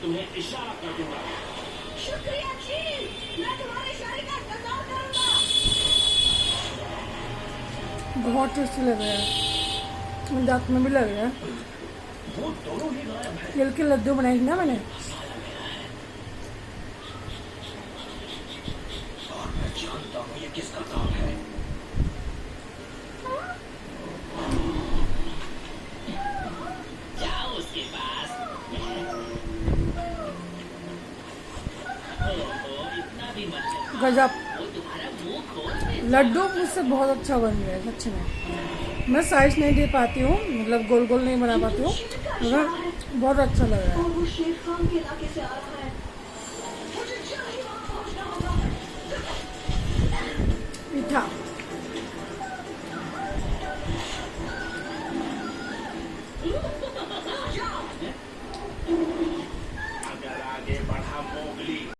तुम्हें इशारा कर दूंगा। शुक्रिया चील, मैं तुम्हारे इशारे का इंतजार करूंगा। बहुत टेस्टी लग रहा है, दांत में भी लग रहा है। वो दोनों ही गायब है। तिल के लड्डू बनाए ना मैंने। और मैं जानता हूँ ये किसका काम है। जाओ उसके पास। ओहो, इतना भी मत चलो। गजब, वो तुम्हारा मुंह खोल दे। लड्डू मुझसे बहुत अच्छा बन गया है सच में। मैं साइज नहीं दे पाती हूँ, मतलब गोल गोल नहीं बना पाती हूँ, मगर बहुत अच्छा लग रहा है। और वो शेर खान के इलाके से आ रहा है। मुझे जल्द ही वहाँ पहुँचना होगा। मीठा।